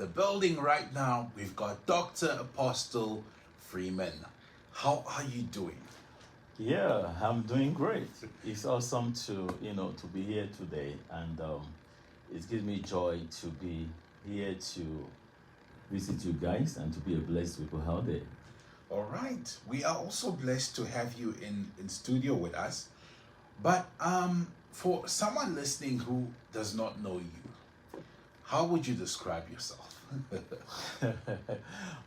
the building right now. We've got Dr. Apostle Freeman. How are you doing? Yeah, I'm doing great. It's awesome to be here today, and it gives me joy to be here to visit you guys and to be a blessed people out there. All right. We are also blessed to have you in studio with us. But for someone listening who does not know you, how would you describe yourself?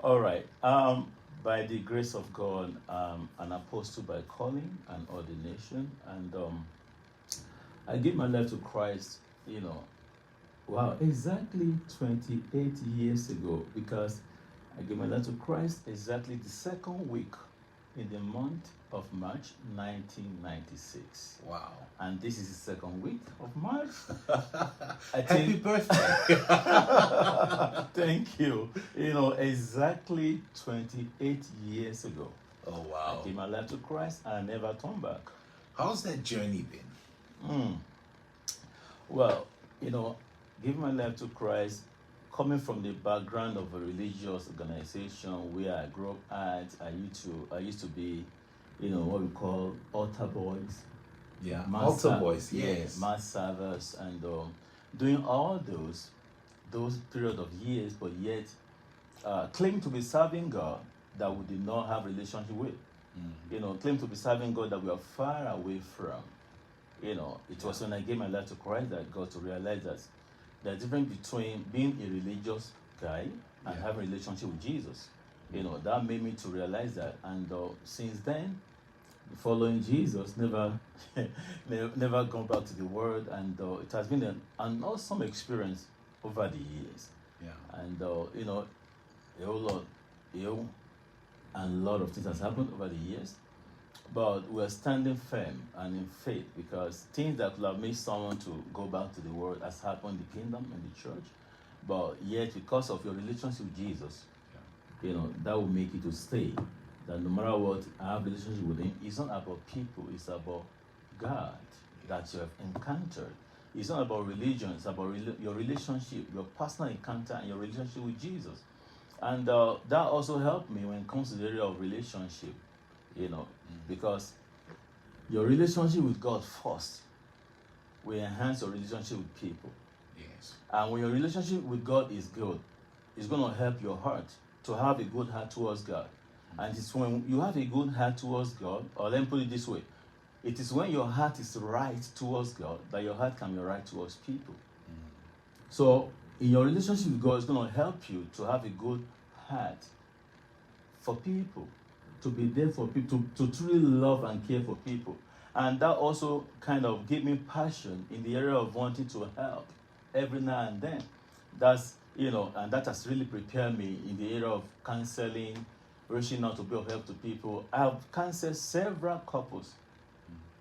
All right. By the grace of God, an apostle by calling and ordination, and I gave my life to Christ. Wow, exactly 28 years ago, because I gave my life to Christ exactly the second week in the month of March 1996. Wow. And this is the second week of March. Happy birthday. Thank you. Exactly 28 years ago. Oh, wow. I gave my life to Christ and I never turned back. How's that journey been? Well, giving my life to Christ, coming from the background of a religious organization where I grew up at, I used to be, what we call altar boys. Yeah, altar boys, yes. Yeah, mass servers, and doing all those period of years, but yet claim to be serving God that we did not have relationship with. Claim to be serving God that we are far away from. It was when I gave my life to Christ that I got to realize that the difference between being a religious guy and having a relationship with Jesus. That made me to realize that, and since then, following Jesus, never gone back to the Word, and it has been an awesome experience over the years. Yeah. And a whole lot, and a lot of things has happened over the years, but we're standing firm and in faith, because things that could have made someone to go back to the Word has happened in the kingdom and the church, but yet because of your relationship with Jesus, that will make you to stay. That no matter what, I have a relationship with Him. It's not about people, it's about God that you have encountered. It's not about religion, it's about your relationship, your personal encounter and your relationship with Jesus. And that also helped me when it comes to the area of relationship, because your relationship with God first will enhance your relationship with people. Yes. And when your relationship with God is good, it's going to help your heart to have a good heart towards God. And it's when you have a good heart towards God, or let me put it this way, it is when your heart is right towards God that your heart can be right towards people. So in your relationship with God, it's going to help you to have a good heart for people, to be there for people, to truly love and care for people. And that also kind of gave me passion in the area of wanting to help every now and then. That's, and that has really prepared me in the area of counseling, reaching out to be of help to people. I've counseled several couples,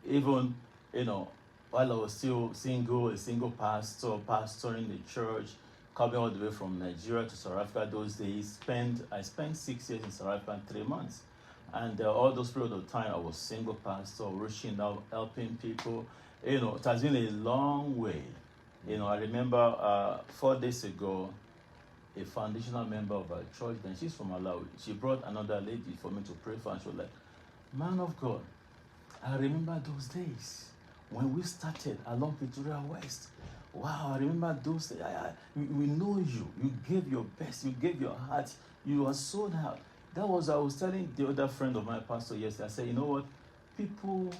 even, while I was still a single pastor, pastoring the church, coming all the way from Nigeria to South Africa those days. I spent 6 years in South Africa and 3 months. And all those periods of time, I was single pastor, reaching out, helping people. It has been a long way. I remember 4 days ago, a foundational member of our church, then she's from Malawi. She brought another lady for me to pray for, and she was like, "Man of God, I remember those days when we started along Pretoria West. Wow, I remember those days. We know you. You gave your best. You gave your heart. You are sold out." I was telling the other friend of my pastor yesterday, I said, you know what? People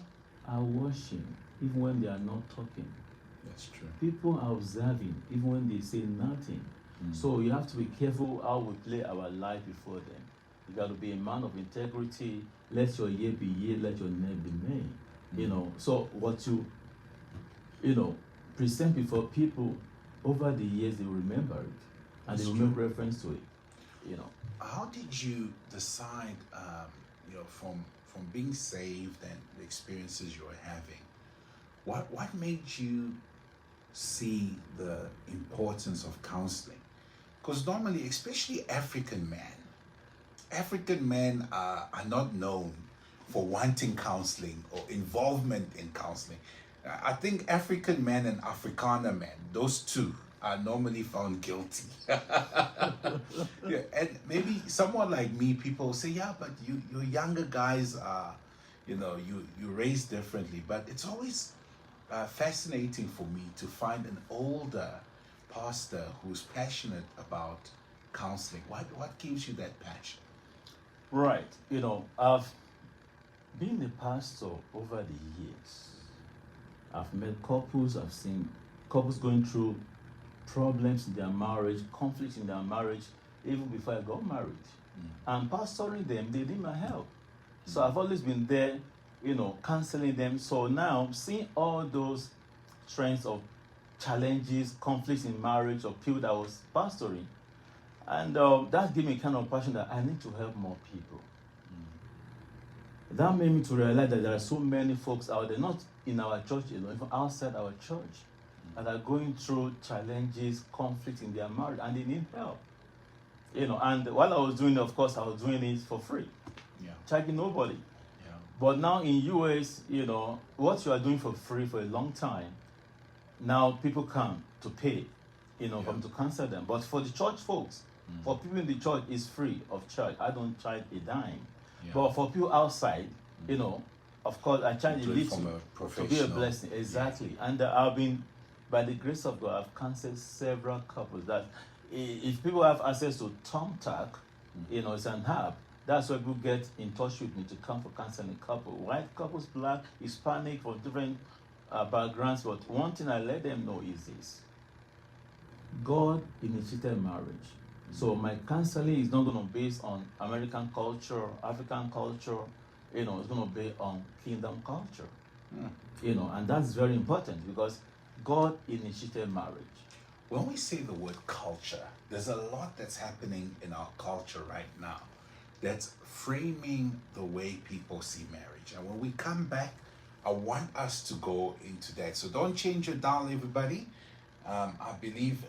are watching even when they are not talking. That's true. People are observing even when they say nothing. So you have to be careful how we play our life before them. You got to be a man of integrity. Let your yea be yea, let your nay be nay. So what you, present before people, over the years they will remember it, and they will make reference to it. How did you decide, from being saved and the experiences you were having, what made you see the importance of counseling? Because normally, especially African men are not known for wanting counseling or involvement in counseling. I think African men and Afrikaner men, those two, are normally found guilty. Yeah, and maybe someone like me, people say, yeah, but you younger guys are, you raise differently. But it's always fascinating for me to find an older pastor who's passionate about counseling. What gives you that passion? Right. I've been a pastor over the years. I've met couples, I've seen couples going through problems in their marriage, conflicts in their marriage, even before I got married. And pastoring them, they need my help. So I've always been there, counseling them. So now, seeing all those trends of challenges, conflicts in marriage, or people that I was pastoring, and that gave me kind of passion that I need to help more people. That made me to realize that there are so many folks out there, not in our church alone, even outside our church, that are going through challenges, conflict in their marriage, and they need help. And while I was doing it, of course, I was doing it for free, charging nobody. Yeah. But now in US, what you are doing for free for a long time, now people come to pay, for me to counsel them. But for the church folks, for people in the church, it's free of charge. I don't charge a dime. Yeah. But for people outside, of course, I charge a Do it little from a to be a professional. blessing. Exactly. And I've been, by the grace of God, I've counseled several couples that if people have access to Thumbtack, it's an app. That's why people get in touch with me to come for counseling couple. White couples, black, Hispanic, from different backgrounds. But one thing I let them know is this: God initiated marriage. So my counseling is not going to be based on American culture, African culture. It's going to be on kingdom culture. And that's very important because God initiated marriage. When we say the word culture, there's a lot that's happening in our culture right now that's framing the way people see marriage. And when we come back, I want us to go into that. So don't change your dial, everybody. I believe